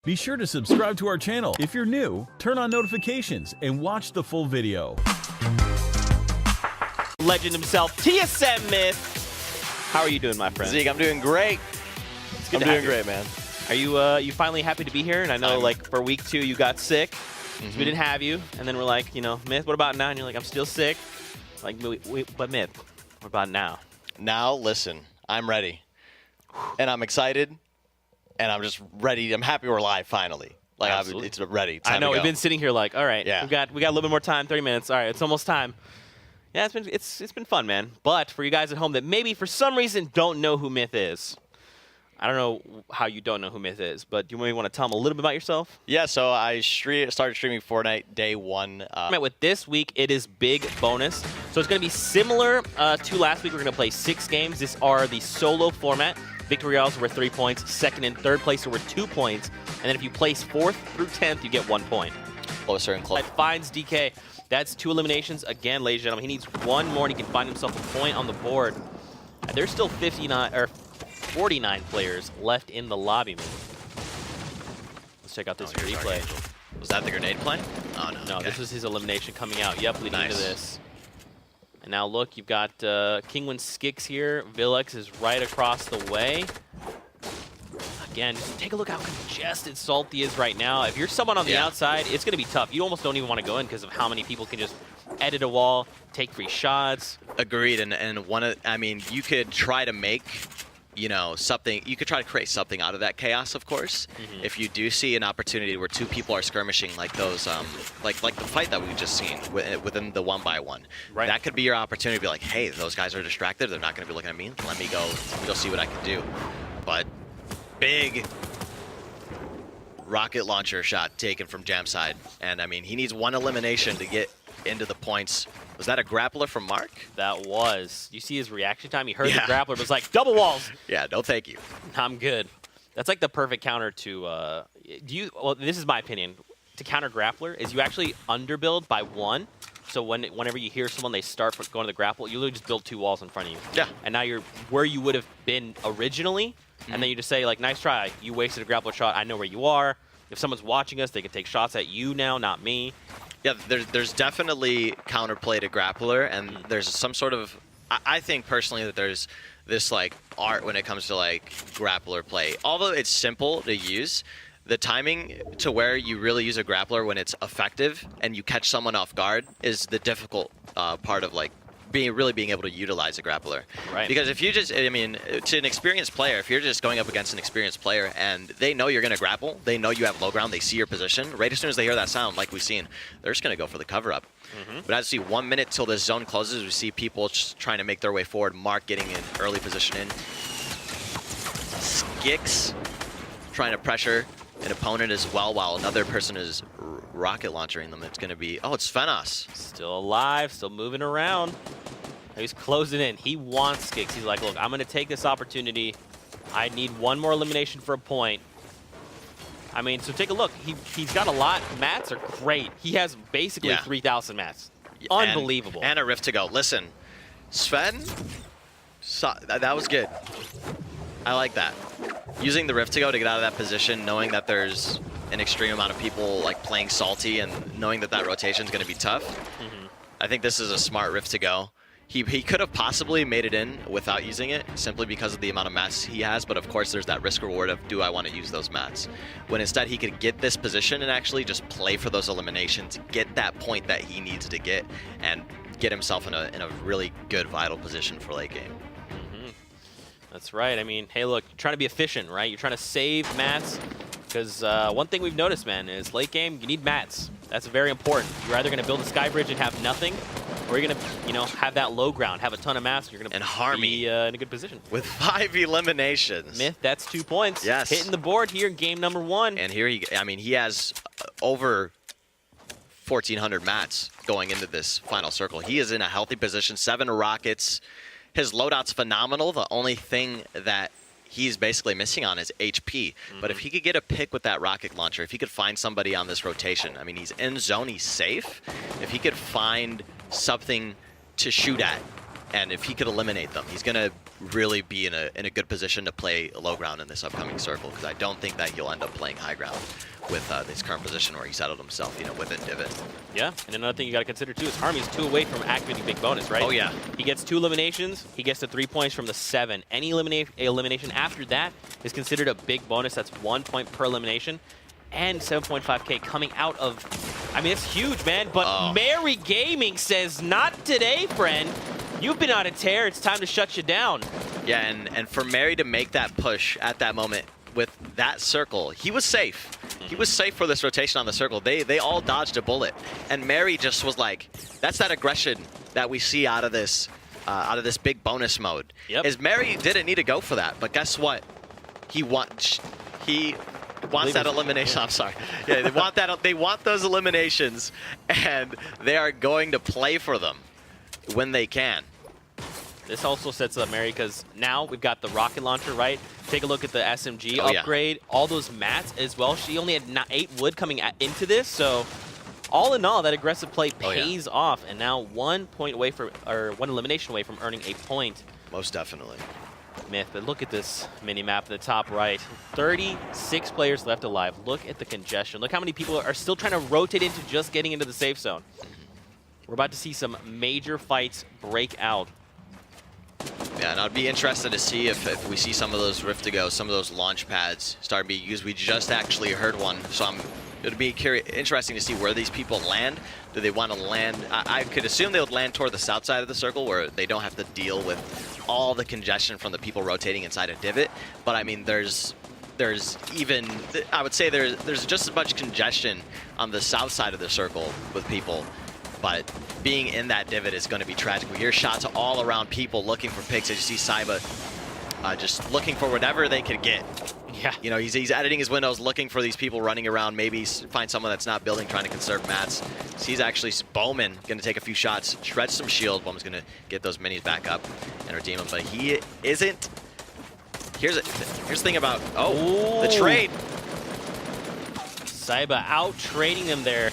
Be sure to subscribe to our channel. If you're new, turn on notifications and watch the full video. Legend himself, TSM Myth. How are you doing, my friend? Zeke, I'm doing great. I'm doing great, man. Are you you finally happy to be here? And I know, like, for week 2 you got sick, so we didn't have you. And then we're like, you know, Myth, what about now? And you're like, I'm still sick. Like, but Myth, what about now? Now, listen, I'm ready, and I'm excited, and I'm just ready. I'm happy we're live finally. Like, it's ready. Time I know to go. we've been sitting here like, all right, Yeah. we got a little bit more time, 30 minutes. All right, it's almost time. Yeah, it's been fun, man. But for you guys at home that maybe for some reason don't know who Myth is, I don't know how you don't know who Myth is, but do you maybe want to tell them a little bit about yourself? Yeah, so I started streaming Fortnite day 1. With this week, it is big bonus. So it's going to be similar to last week. We're going to play 6 games. These are the solo format. Victory royales are worth 3 points. Second and third place are worth 2 points. And then if you place 4th through 10th, you get 1 point. Closer and closer. Finds DK. That's 2 eliminations. Again, ladies and gentlemen, he needs 1 more and he can find himself a point on the board. And there's still 49 players left in the lobby. Let's check out this replay. Was that the grenade play? Oh, no. No, okay. this was his elimination coming out. Yep, leading into Nice. this. And now look, you've got Kingwin Skix here. Villex is right across the way. Again, just take a look how congested Salty is right now. If you're someone on the outside, it's going to be tough. You almost don't even want to go in because of how many people can just edit a wall, take free shots. Agreed, and I mean, you could try to make, you know, something. You could try to create something out of that chaos, of course. If you do see an opportunity where 2 people are skirmishing, like those, like the fight that we just seen within the 1-by-1, Right. that could be your opportunity to be like, hey, those guys are distracted. They're not going to be looking at me. Let me go see what I can do. But big rocket launcher shot taken from Jam side, and I mean, he needs 1 elimination to get into the points. Was that a grappler from Mark? That was. You see his reaction time? He heard the Yeah. grappler, but was like, double walls. Yeah, no thank you. I'm good. That's like the perfect counter to, well, this is my opinion. To counter grappler is you actually underbuild by 1. So whenever you hear someone, they start going to the grapple, you literally just build 2 walls in front of you. Yeah. And now you're where you would have been originally, and then you just say, like, nice try. You wasted a grappler shot. I know where you are. If someone's watching us, they can take shots at you now, not me. Yeah, there's definitely counterplay to grappler, and there's some sort of, I think personally that there's this like art when it comes to like grappler play. Although it's simple to use, the timing to where you really use a grappler when it's effective and you catch someone off guard is the difficult part of like really being able to utilize a grappler. Right. Because if you just, I mean, to an experienced player, if you're just going up against an experienced player and they know you're going to grapple, they know you have low ground, they see your position, right as soon as they hear that sound, like we've seen, they're just going to go for the cover up. But as you see 1 minute till this zone closes, we see people just trying to make their way forward, Mark getting an early position in. Skix trying to pressure an opponent as well while another person is rocket launchering them. It's going to be, oh, it's Fenos. Still alive, still moving around. He's closing in. He wants Skix. He's like, look, I'm going to take this opportunity. I need 1 more elimination for a point. I mean, so take a look. He's got a lot. Mats are great. He has basically 3,000 mats. Unbelievable. And a rift to go. Listen, Sven, that was good. I like that. Using the rift to go to get out of that position, knowing that there's an extreme amount of people like playing salty and knowing that that rotation is going to be tough. I think this is a smart rift to go. He could have possibly made it in without using it simply because of the amount of mats he has, but of course there's that risk reward of do I want to use those mats? When instead he could get this position and actually just play for those eliminations, get that point that he needs to get, and get himself in a really good vital position for late game. That's right. I mean, hey, look, you're trying to be efficient, right? You're trying to save mats because one thing we've noticed, man, is late game, you need mats. That's very important. You're either going to build a sky bridge and have nothing, or you're going to, you know, have that low ground, have a ton of mats, and you're going to be in a good position. With 5 eliminations. Myth, that's 2 points. Yes. Hitting the board here in game number 1. And here he has over 1,400 mats going into this final circle. He is in a healthy position, 7 rockets. His loadout's phenomenal. The only thing that he's basically missing on is HP. But if he could get a pick with that rocket launcher, if he could find somebody on this rotation, I mean, he's in zone, he's safe. If he could find something to shoot at, and if he could eliminate them, he's going to really be in a good position to play low ground in this upcoming circle, because I don't think that he'll end up playing high ground with this current position where he settled himself, you know, within divot. Yeah, and another thing you got to consider too is Harmy's 2 away from activating big bonus, right? Oh yeah. He gets 2 eliminations. He gets the 3 points from the 7. Any elimination after that is considered a big bonus. That's 1 point per elimination, and 7.5K coming out of. I mean, it's huge, man. But Mary Gaming says, "Not today, friend. You've been on a tear. It's time to shut you down." Yeah, and for Mary to make that push at that moment with that circle, he was safe. He was safe for this rotation on the circle. They all dodged a bullet, and Mary just was like, that's that aggression that we see out of this big bonus mode. Yep. Is Mary didn't need to go for that, but guess what? He wants that elimination. I'm sorry. Yeah, they want that. They want those eliminations, and they are going to play for them when they can. This also sets up Mary because now we've got the rocket launcher, right? Take a look at the SMG Oh, yeah. upgrade, all those mats as well. She only had 8 wood coming into this, so all in all, that aggressive play pays off. And now 1 point away from, or 1 elimination away from earning a point. Most definitely. Myth, but look at this mini map at the top right. 36 players left alive. Look at the congestion. Look how many people are still trying to rotate into just getting into the safe zone. We're about to see some major fights break out. Yeah, and I'd be interested to see if we see some of those Rift to Go, some of those launch pads start being used. We just actually heard one, so it'd be interesting to see where these people land. Do they want to land? I could assume they would land toward the south side of the circle where they don't have to deal with all the congestion from the people rotating inside a divot. But I mean, there's even, I would say there's just as much congestion on the south side of the circle with people. But being in that divot is going to be tragic. We hear shots all around people looking for picks. As you see Saiba just looking for whatever they could get. Yeah. You know, he's editing his windows, looking for these people running around. Maybe find someone that's not building, trying to conserve mats. So he's actually, Bowman, going to take a few shots, shred some shield. Bowman's going to get those minis back up and redeem them. But he isn't. Here's the thing about, the trade. Saiba out trading them there.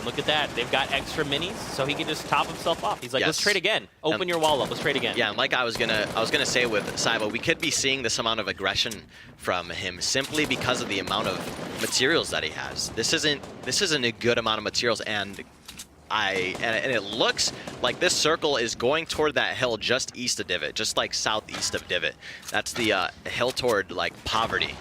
Look at that. They've got extra minis, so he can just top himself off. He's like, let's trade again. Open your wall up. Let's trade again. Yeah, and like I was gonna say with Saiba, we could be seeing this amount of aggression from him simply because of the amount of materials that he has. This isn't a good amount of materials, and it looks like this circle is going toward that hill just east of Divot, just like southeast of Divot. That's the hill toward like Poverty,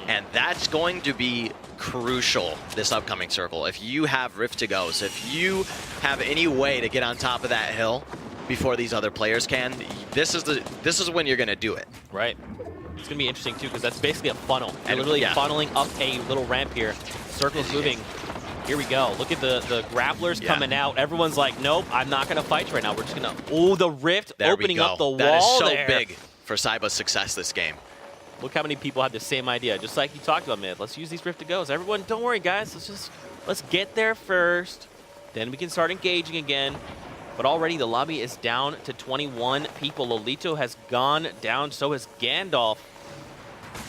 and that's going to be crucial this upcoming circle. If you have Rift to Go's, if you have any way to get on top of that hill before these other players can, this is when you're gonna do it. Right. It's gonna be interesting too because that's basically a funnel. You're literally funneling up a little ramp here. Circle's moving. Here we go. Look at the grapplers coming out. Everyone's like, nope, I'm not going to fight right now. We're just going to... the rift opening up the wall there. That is so big for Saiba's success this game. Look how many people have the same idea. Just like you talked about, Myth. Let's use these Rift to Go's. Everyone, don't worry, guys. Let's get there first. Then we can start engaging again. But already the lobby is down to 21 people. Lolito has gone down. So has Gandalf.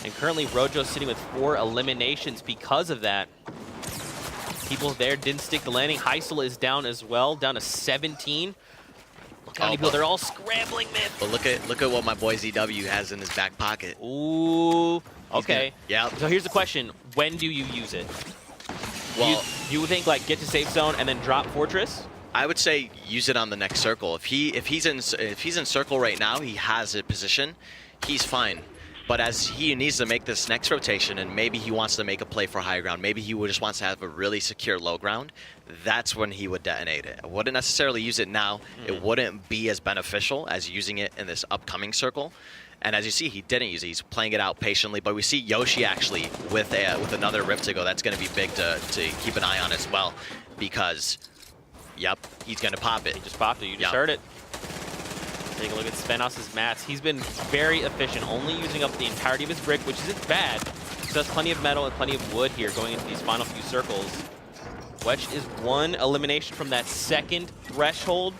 And currently Rojo's sitting with 4 eliminations because of that. People there didn't stick the landing. Heisel is down as well, down to 17. Look how many people, they're all scrambling, man. But look at what my boy ZW has in his back pocket. Ooh, okay. Yeah. So here's the question: when do you use it? Well, you would think like get to safe zone and then drop Fortress. I would say use it on the next circle. If he's in circle right now, he has a position. He's fine. But as he needs to make this next rotation, and maybe he wants to make a play for high ground, maybe he just wants to have a really secure low ground, that's when he would detonate it. I wouldn't necessarily use it now. It wouldn't be as beneficial as using it in this upcoming circle. And as you see, he didn't use it. He's playing it out patiently. But we see Yoshi actually with another Rift to Go. That's going to be big to keep an eye on as well. Because, yep, he's going to pop it. He just popped it. You just heard it. Take a look at Svenos's mats. He's been very efficient, only using up the entirety of his brick, which isn't bad. So has plenty of metal and plenty of wood here going into these final few circles. Wedge is 1 elimination from that second threshold.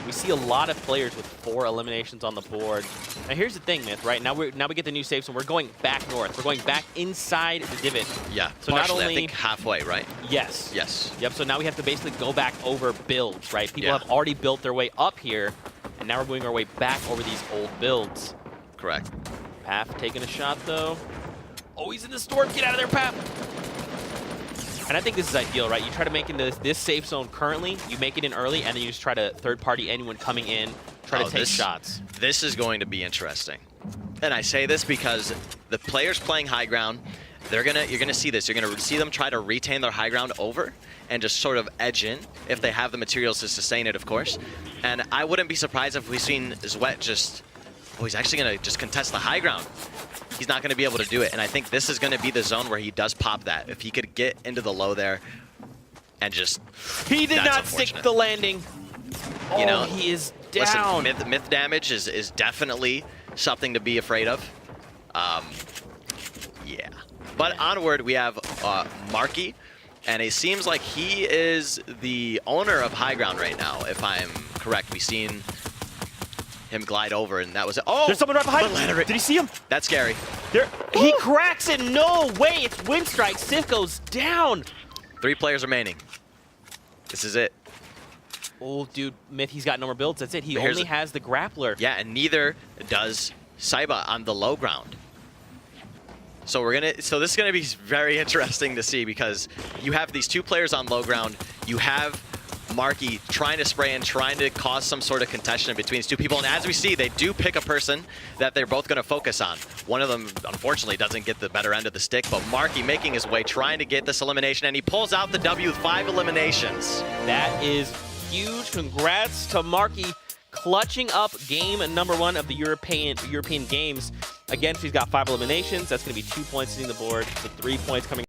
We see a lot of players with 4 eliminations on the board. Now here's the thing, Myth, right? Now we get the new safe zone. We're going back north. We're going back inside the divot. Yeah, so partially, not only, I think halfway, right? Yes. Yes. Yep, so now we have to basically go back over builds, right? People have already built their way up here, and now we're moving our way back over these old builds. Correct. Paf taking a shot, though. Oh, he's in the storm. Get out of there, Paf. And I think this is ideal, right? You try to make it in this safe zone currently. You make it in early, and then you just try to third-party anyone coming in, try to take shots. This is going to be interesting. And I say this because the players playing high ground, you're gonna see this. You're gonna see them try to retain their high ground over and just sort of edge in if they have the materials to sustain it, of course. And I wouldn't be surprised if we've seen Zwet just, oh, he's actually gonna just contest the high ground. He's not gonna be able to do it. And I think this is gonna be the zone where he does pop that. If he could get into the low there and just, he did not stick the landing. You know, he is down. Listen, myth damage is definitely something to be afraid of. Yeah. But onward, we have Marky, and it seems like he is the owner of high ground right now, if I'm correct. We've seen him glide over, and that was it. Oh! There's someone right behind him. Did he see him? That's scary. He cracks it. No way. It's Windstrike. Sif goes down. 3 players remaining. This is it. Oh, dude, Myth, he's got no more builds. That's it. He only has the grappler. Yeah, and neither does Saiba on the low ground. So this is gonna be very interesting to see because you have these 2 players on low ground. You have Marky trying to spray and trying to cause some sort of contention between these 2 people. And as we see, they do pick a person that they're both gonna focus on. One of them, unfortunately, doesn't get the better end of the stick, but Marky making his way, trying to get this elimination, and he pulls out the W with 5 eliminations. That is huge. Congrats to Marky, clutching up game number 1 of the European games. Again, she's got 5 eliminations. That's going to be 2 points hitting the board, the 3 points coming